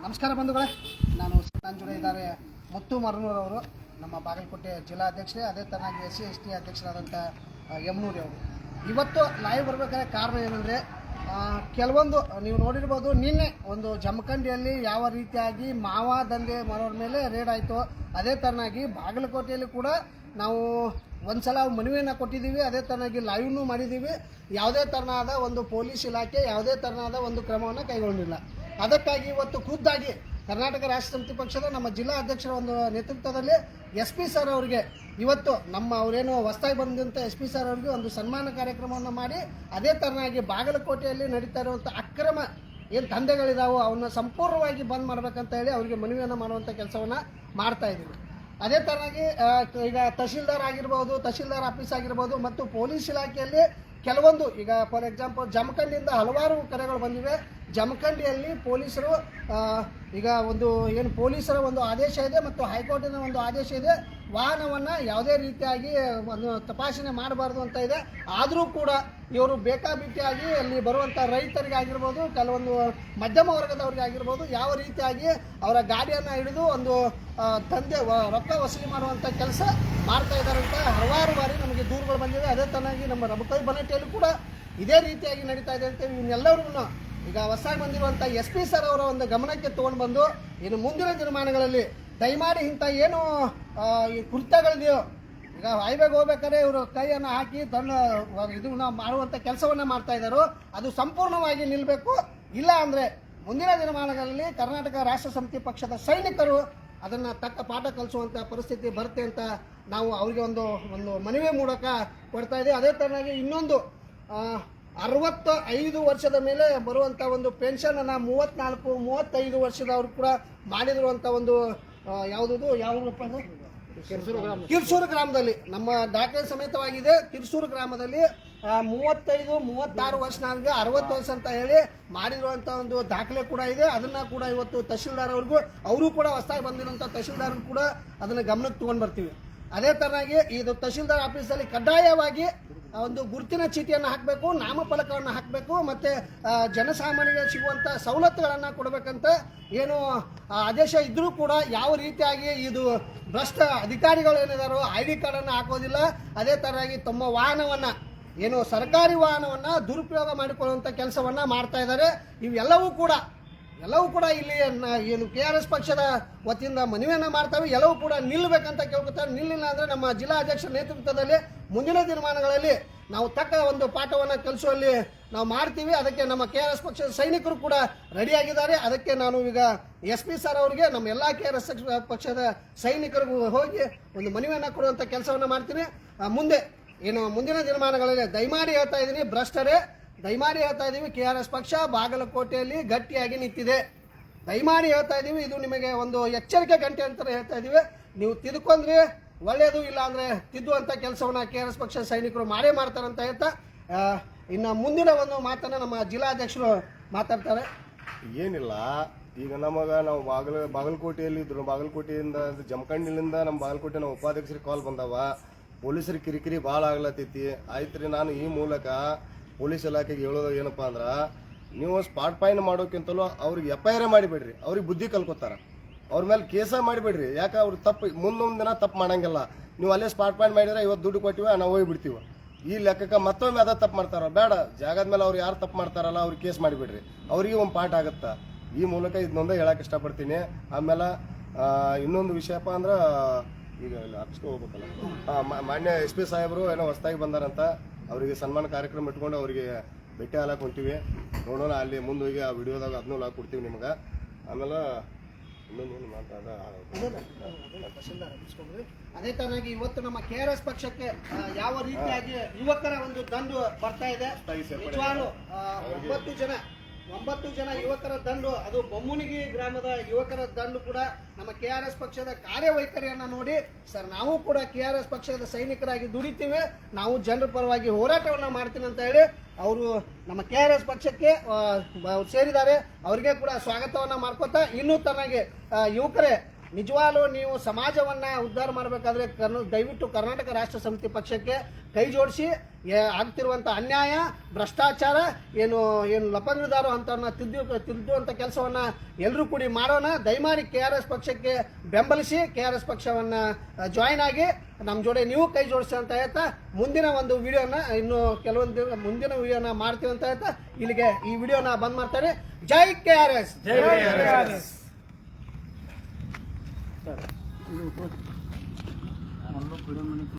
ನಮಸ್ಕಾರ ಬಂಧುಗಳೇ, ನಾನು ನನ್ನ ಇದ್ದಾರೆ ಮುತ್ತು ಮರನೂರವರು, ನಮ್ಮ ಬಾಗಲಕೋಟೆ ಜಿಲ್ಲಾ ಅಧ್ಯಕ್ಷರೇ, ಅದೇ ಥರನಾಗಿ SC/ST ಅಧ್ಯಕ್ಷರಾದಂಥ ಯಮನೂರಿ ಅವರು. ಇವತ್ತು ಲೈವ್ ಬರಬೇಕಾದ್ರೆ ಕಾರಣ ಏನಂದರೆ, ಕೆಲವೊಂದು ನೀವು ನೋಡಿರ್ಬೋದು, ನಿನ್ನೆ ಒಂದು ಜಮಖಂಡಿಯಲ್ಲಿ ಯಾವ ರೀತಿಯಾಗಿ ಮಾವ ದಂಧೆ ಮಾಡೋರ ಮೇಲೆ ರೇಡ್ ಆಯಿತು, ಅದೇ ಥರನಾಗಿ ಬಾಗಲಕೋಟೆಯಲ್ಲಿ ಕೂಡ ನಾವು ಒಂದು ಸಲ ಮನವಿಯನ್ನು ಕೊಟ್ಟಿದ್ದೀವಿ, ಅದೇ ಥರನಾಗಿ ಲೈವ್ನೂ ಮಾಡಿದ್ದೀವಿ. ಯಾವುದೇ ಥರನಾದ ಒಂದು ಪೊಲೀಸ್ ಇಲಾಖೆ ಯಾವುದೇ ಥರನಾದ ಒಂದು ಕ್ರಮವನ್ನು ಕೈಗೊಂಡಿಲ್ಲ. ಅದಕ್ಕಾಗಿ ಇವತ್ತು ಖುದ್ದಾಗಿ ಕರ್ನಾಟಕ ರಾಷ್ಟ್ರ ಸಮಿತಿ ಪಕ್ಷದ ನಮ್ಮ ಜಿಲ್ಲಾ ಅಧ್ಯಕ್ಷರ ಒಂದು ನೇತೃತ್ವದಲ್ಲಿ SP ಸರ್ ಅವರಿಗೆ ಇವತ್ತು ಅವರೇನು ಹೊಸದಾಗಿ ಬಂದಂಥ SP ಸರ್ ಅವರಿಗೆ ಒಂದು ಸನ್ಮಾನ ಕಾರ್ಯಕ್ರಮವನ್ನು ಮಾಡಿ, ಅದೇ ಥರನಾಗಿ ಬಾಗಲಕೋಟೆಯಲ್ಲಿ ನಡೀತಾ ಇರುವಂಥ ಅಕ್ರಮ ಏನು ದಂಧೆಗಳಿದಾವೋ ಅವನ್ನ ಸಂಪೂರ್ಣವಾಗಿ ಬಂದ್ ಮಾಡಬೇಕಂತ ಹೇಳಿ ಅವರಿಗೆ ಮನವಿಯನ್ನು ಮಾಡುವಂಥ ಕೆಲಸವನ್ನು ಮಾಡ್ತಾ ಇದ್ದೀವಿ. ಅದೇ ಥರನಾಗಿ ಈಗ ತಹಶೀಲ್ದಾರ್ ಆಗಿರ್ಬೋದು, ತಹಶೀಲ್ದಾರ್ ಆಫೀಸ್ ಆಗಿರ್ಬೋದು ಮತ್ತು ಪೊಲೀಸ್ ಇಲಾಖೆಯಲ್ಲಿ ಕೆಲವೊಂದು, ಈಗ ಫಾರ್ ಎಕ್ಸಾಂಪಲ್ ಜಮಖಂಡಿಯಿಂದ ಹಲವಾರು ಕರೆಗಳು ಬಂದಿವೆ. ಜಮಖಂಡಿಯಲ್ಲಿ ಪೊಲೀಸರು ಈಗ ಏನು ಪೊಲೀಸರ ಒಂದು ಆದೇಶ ಇದೆ ಮತ್ತು ಹೈಕೋರ್ಟಿನ ಒಂದು ಆದೇಶ ಇದೆ, ವಾಹನವನ್ನು ಯಾವುದೇ ರೀತಿಯಾಗಿ ಒಂದು ತಪಾಸಣೆ ಮಾಡಬಾರ್ದು ಅಂತ ಇದೆ. ಆದರೂ ಕೂಡ ಇವರು ಬೇಕಾಬಿಟ್ಟಿಯಾಗಿ ಅಲ್ಲಿ ಬರುವಂಥ ರೈತರಿಗೆ ಆಗಿರ್ಬೋದು, ಕೆಲವೊಂದು ಮಧ್ಯಮ ವರ್ಗದವ್ರಿಗೆ ಆಗಿರ್ಬೋದು, ಯಾವ ರೀತಿಯಾಗಿ ಅವರ ಗಾಡಿಯನ್ನು ಹಿಡಿದು ಒಂದು ರೊಕ್ಕ ವಸೂಲಿ ಮಾಡುವಂಥ ಕೆಲಸ ಮಾಡ್ತಾ ಇದ್ದಾರೆ ಅಂತ ಹಲವಾರು ಬಾರಿ ನಮಗೆ ದೂರುಗಳು ಬಂದಿವೆ. ಅದೇ ಥರನಾಗಿ ನಮ್ಮ ರಬಕೈ ಬನಟ್ಟಿಯಲ್ಲೂ ಕೂಡ ಇದೇ ರೀತಿಯಾಗಿ ನಡೀತಾ ಇದೆ ಅಂತ ಇವನ್ನೆಲ್ಲರಿಗೂ ಈಗ ಹೊಸದಾಗಿ ಬಂದಿರುವಂಥ SP ಸರ್ ಅವರ ಒಂದು ಗಮನಕ್ಕೆ ತೊಗೊಂಡು ಬಂದು, ಇನ್ನು ಮುಂದಿನ ದಿನಮಾನಗಳಲ್ಲಿ ದಯಮಾಡಿ ಇಂಥ ಏನು ಈ ಕೃತ್ಯಗಳಿದೆಯೋ, ಈಗ ಹೈವೇಗೆ ಹೋಗ್ಬೇಕಾದ್ರೆ ಇವರು ಕೈಯನ್ನು ಹಾಕಿ ಇದನ್ನ ಮಾಡುವಂಥ ಕೆಲಸವನ್ನು ಮಾಡ್ತಾ ಇದ್ದಾರೋ ಅದು ಸಂಪೂರ್ಣವಾಗಿ ನಿಲ್ಲಬೇಕು. ಇಲ್ಲ ಅಂದರೆ ಮುಂದಿನ ದಿನಮಾನಗಳಲ್ಲಿ ಕರ್ನಾಟಕ ರಾಷ್ಟ್ರ ಸಮಿತಿ ಪಕ್ಷದ ಸೈನಿಕರು ಅದನ್ನು ತಕ್ಕ ಪಾಠ ಕಲಿಸುವಂಥ ಪರಿಸ್ಥಿತಿ ಬರುತ್ತೆ ಅಂತ ನಾವು ಅವರಿಗೆ ಒಂದು ಮನವಿ ಮೂಲಕ ಕೊಡ್ತಾ ಇದ್ದೀವಿ. ಅದೇ ಥರನಾಗಿ ಇನ್ನೊಂದು 65 ವರ್ಷದ ಮೇಲೆ ಬರುವಂಥ ಒಂದು ಪೆನ್ಷನನ್ನು 34-35 ವರ್ಷದವ್ರು ಕೂಡ ಮಾಡಿರುವಂಥ ಒಂದು ಯಾವ ಕಿರ್ಸೂರು ಗ್ರಾಮದಲ್ಲಿ ನಮ್ಮ ದಾಖಲೆ ಸಮೇತವಾಗಿದೆ. ಕಿರ್ಸೂರು ಗ್ರಾಮದಲ್ಲಿ 35-36 ವರ್ಷನಾಗ 60 ವರ್ಷ ಅಂತ ಹೇಳಿ ಮಾಡಿರುವಂಥ ಒಂದು ದಾಖಲೆ ಕೂಡ ಇದೆ. ಅದನ್ನು ಕೂಡ ಇವತ್ತು ತಹಶೀಲ್ದಾರ್ ಅವರು ಕೂಡ ಹೊಸದಾಗಿ ಬಂದಿರುವಂಥ ತಹಶೀಲ್ದಾರ್ ಕೂಡ ಅದನ್ನು ಗಮನಕ್ಕೆ ತೊಗೊಂಡು ಬರ್ತೀವಿ. ಅದೇ ಥರನಾಗಿ ಇದು ತಹಶೀಲ್ದಾರ್ ಆಫೀಸಲ್ಲಿ ಕಡ್ಡಾಯವಾಗಿ ಒಂದು ಗುರುತಿನ ಚೀಟಿಯನ್ನು ಹಾಕಬೇಕು, ನಾಮಫಲಕವನ್ನು ಹಾಕಬೇಕು, ಮತ್ತು ಜನಸಾಮಾನ್ಯರಿಗೆ ಸಿಗುವಂಥ ಸವಲತ್ತುಗಳನ್ನು ಕೊಡಬೇಕಂತ ಏನು ಆದೇಶ ಇದ್ದರೂ ಕೂಡ ಯಾವ ರೀತಿಯಾಗಿ ಇದು ಭ್ರಷ್ಟ ಅಧಿಕಾರಿಗಳು ಏನಿದಾರೋ ID ಕಾರ್ಡನ್ನು ಹಾಕೋದಿಲ್ಲ. ಅದೇ ಥರನಾಗಿ ತಮ್ಮ ವಾಹನವನ್ನು ಏನು ಸರ್ಕಾರಿ ವಾಹನವನ್ನು ದುರುಪಯೋಗ ಮಾಡಿಕೊಳ್ಳುವಂಥ ಕೆಲಸವನ್ನು ಮಾಡ್ತಾ ಇದ್ದಾರೆ. ಇವೆಲ್ಲವೂ ಕೂಡ ಇಲ್ಲಿ ಏನು KRS ಪಕ್ಷದ ವತಿಯಿಂದ ಮನವಿಯನ್ನು ಮಾಡ್ತಾವೆ. ಎಲ್ಲವೂ ಕೂಡ ನಿಲ್ಲಬೇಕಂತ ಕೇಳ್ಕೊತಾರೆ. ನಿಲ್ಲಿಲ್ಲ ಅಂದರೆ ನಮ್ಮ ಜಿಲ್ಲಾ ಅಧ್ಯಕ್ಷರ ನೇತೃತ್ವದಲ್ಲಿ ಮುಂದಿನ ದಿನಮಾನಗಳಲ್ಲಿ ನಾವು ತಕ್ಕ ಒಂದು ಪಾಠವನ್ನು ಕಲಿಸುವಲ್ಲಿ ನಾವು ಮಾಡ್ತೀವಿ. ಅದಕ್ಕೆ ನಮ್ಮ KRS ಪಕ್ಷದ ಸೈನಿಕರು ಕೂಡ ರೆಡಿಯಾಗಿದ್ದಾರೆ. ಅದಕ್ಕೆ ನಾನು ಈಗ SP ಸರ್ ಅವರಿಗೆ ನಮ್ಮ ಎಲ್ಲ KRS ಪಕ್ಷದ ಸೈನಿಕರಿಗೂ ಹೋಗಿ ಒಂದು ಮನವಿಯನ್ನು ಕೊಡುವಂಥ ಕೆಲಸವನ್ನು ಮಾಡ್ತೀನಿ. ಮುಂದಿನ ದಿನಮಾನಗಳಲ್ಲಿ ದಯಮಾಡಿ ಹೇಳ್ತಾ ಇದ್ದೀನಿ, ಭ್ರಷ್ಟರೇ, ದಯಮಾಡಿ ಹೇಳ್ತಾ ಇದ್ದೀವಿ, KRS ಪಕ್ಷ ಬಾಗಲಕೋಟೆಯಲ್ಲಿ ಗಟ್ಟಿಯಾಗಿ ನಿಂತಿದೆ. ದಯಮಾಡಿ ಹೇಳ್ತಾ ಇದ್ದೀವಿ, ಇದು ನಿಮಗೆ ಒಂದು ಎಚ್ಚರಿಕೆ ಗಂಟೆ ಅಂತ ಹೇಳ್ತಾ ಇದ್ದೀವಿ. ನೀವು ತಿದ್ಕೊಂಡ್ರೆ ಒಳ್ಳೆಯದು, ಇಲ್ಲ ಅಂದರೆ ತಿದ್ದುವಂಥ ಕೆಲಸವನ್ನು KRS ಪಕ್ಷದ ಸೈನಿಕರು ಮಾಡೇ ಮಾಡ್ತಾರೆ ಅಂತ ಹೇಳ್ತಾ, ಇನ್ನು ಮುಂದಿನ ಒಂದು ಮಾತನ್ನು ನಮ್ಮ ಜಿಲ್ಲಾಧ್ಯಕ್ಷರು ಮಾತಾಡ್ತಾರೆ. ಏನಿಲ್ಲ, ಈಗ ನಾವು ಬಾಗಲಕೋಟೆಯಲ್ಲಿ ಇದ್ರು, ಬಾಗಲಕೋಟೆಯಿಂದ ಜಮಖಂಡಿಲಿಂದ ನಮ್ಮ ಬಾಗಲಕೋಟೆ ನಮ್ಮ ಉಪಾಧ್ಯಕ್ಷರಿಗೆ ಕಾಲ್ ಬಂದವ, ಪೊಲೀಸರಿಗೆ ಕಿರಿಕಿರಿ ಭಾಳ ಆಗ್ಲತ್ತೈತಿ. ಆಯ್ತು ರೀ, ನಾನು ಈ ಮೂಲಕ ಪೊಲೀಸ್ ಇಲಾಖೆಗೆ ಹೇಳೋದು ಏನಪ್ಪ ಅಂದ್ರೆ, ನೀವು ಸ್ಪಾಟ್ ಫೈನ್ ಮಾಡೋಕ್ಕಿಂತಲೂ ಅವ್ರಿಗೆ FIR ಮಾಡಿಬಿಡ್ರಿ, ಅವ್ರಿಗೆ ಬುದ್ಧಿ ಕಲ್ಕೋತಾರ. ಅವ್ರ ಮೇಲೆ ಕೇಸ ಮಾಡಿಬಿಡ್ರಿ. ಯಾಕೆ ಅವ್ರು ತಪ್ಪು ಮುಂದೊಂದು ದಿನ ತಪ್ಪು ಮಾಡಂಗಿಲ್ಲ. ನೀವು ಅಲ್ಲೇ ಸ್ಪಾಟ್ ಫೈನ್ ಮಾಡಿದ್ರೆ ಇವತ್ತು ದುಡ್ಡು ಕೊಟ್ಟಿವಿ, ನಾವು ಹೋಗಿಬಿಡ್ತೀವಿ. ಈ ಲೆಕ್ಕಕ್ಕೆ ಮತ್ತೊಮ್ಮೆ ಅದ ತಪ್ಪು ಮಾಡ್ತಾರ, ಬೇಡ, ಜಾಗದ ಮೇಲೆ ಅವ್ರು ಯಾರು ತಪ್ಪು ಮಾಡ್ತಾರಲ್ಲ ಅವ್ರಿಗೆ ಕೇಸ್ ಮಾಡಿಬಿಡ್ರಿ, ಅವ್ರಿಗೆ ಒಂದು ಪಾಠ ಆಗುತ್ತಾ. ಈ ಮೂಲಕ ಇದನ್ನೊಂದೇ ಹೇಳಕ್ಕೆ ಇಷ್ಟಪಡ್ತೀನಿ. ಆಮೇಲೆ ಇನ್ನೊಂದು ವಿಷಯಪ್ಪ ಅಂದ್ರೆ, ಈಗ ಆಫೀಸ್ಗೆ ಹೋಗ್ಬೇಕಲ್ಲ, ಮಾನ್ಯ SP ಸಾಹೇಬರು ಏನೋ ಹೊಸದಾಗಿ ಬಂದಾರಂತ, ಅವರಿಗೆ ಸನ್ಮಾನ ಕಾರ್ಯಕ್ರಮ ಇಟ್ಕೊಂಡು ಅವರಿಗೆ ಭೇಟಿ ಹಾಲಕ್ಕೆ ಹೊಂತೀವಿ. ನೋಡೋಣ, ಅಲ್ಲಿ ಮುಂದೆ ಹೋಗಿ ಆ ವಿಡಿಯೋದಾಗ ಅದನ್ನೂ ಹಾಕಿ ಕೊಡ್ತೀವಿ ನಿಮ್ಗೆ. ಆಮೇಲೆ ಇನ್ನೊಂದು ಮಾತಾಡ ಅದೇ ತರನಾಗಿ ಇವತ್ತು ನಮ್ಮ KRS ಪಕ್ಷಕ್ಕೆ ಯಾವ ರೀತಿಯಾಗಿ ಯುವಕರ ಒಂದು ದಂಡು ಬರ್ತಾ ಇದೆ. ನಿಜವಾಗ್ಲೂ 9 ಜನ ಯುವಕರ ದಂಡು, ಅದು ಬೊಮ್ಮುನಿಗಿ ಗ್ರಾಮದ ಯುವಕರ ದಂಡು ಕೂಡ ನಮ್ಮ KRS ಪಕ್ಷದ ಕಾರ್ಯವೈಖರಿಯನ್ನು ನೋಡಿ, ಸರ್ ನಾವು ಕೂಡ KRS ಪಕ್ಷದ ಸೈನಿಕರಾಗಿ ದುಡಿತೀವಿ, ನಾವು ಜನರ ಪರವಾಗಿ ಹೋರಾಟವನ್ನು ಮಾಡ್ತೀನಿ ಅಂತ ಹೇಳಿ ಅವರು ನಮ್ಮ KRS ಪಕ್ಷಕ್ಕೆ ಸೇರಿದ್ದಾರೆ. ಅವರಿಗೆ ಕೂಡ ಸ್ವಾಗತವನ್ನು ಮಾಡ್ಕೋತಾ, ಇನ್ನೂ ತನಗೆ ಯುವಕರೇ, ನಿಜವಾಗ್ಲೂ ನೀವು ಸಮಾಜವನ್ನು ಉದ್ಧಾರ ಮಾಡಬೇಕಾದ್ರೆ ದಯವಿಟ್ಟು ಕರ್ನಾಟಕ ರಾಷ್ಟ್ರ ಸಮಿತಿ ಪಕ್ಷಕ್ಕೆ ಕೈ ಜೋಡಿಸಿ. ಆಗ್ತಿರುವಂಥ ಅನ್ಯಾಯ, ಭ್ರಷ್ಟಾಚಾರ, ಏನು ಲಪಂಗದಾರು ಅಂತವ್ರನ್ನ ತಿದ್ದುವಂಥ ಕೆಲಸವನ್ನು ಎಲ್ಲರೂ ಕೂಡಿ ಮಾಡೋಣ. ದಯಮಾಡಿ KRS ಪಕ್ಷಕ್ಕೆ ಬೆಂಬಲಿಸಿ KRS ಪಕ್ಷವನ್ನು ಜಾಯಿನ್ ಆಗಿ ನಮ್ಮ ಜೋಡಿ ನೀವು ಕೈ ಜೋಡಿಸಿ ಅಂತ ಹೇಳ್ತಾ ಮುಂದಿನ ಒಂದು ವಿಡಿಯೋನ ಇನ್ನು ಕೆಲವೊಂದು ಮುಂದಿನ ವಿಡಿಯೋನ ಮಾಡ್ತೀವಿ ಅಂತ ಹೇಳ್ತಾ ಇಲ್ಲಿಗೆ ಈ ವಿಡಿಯೋನ ಬಂದ್ ಮಾಡ್ತಾರೆ. ಜೈ KRS.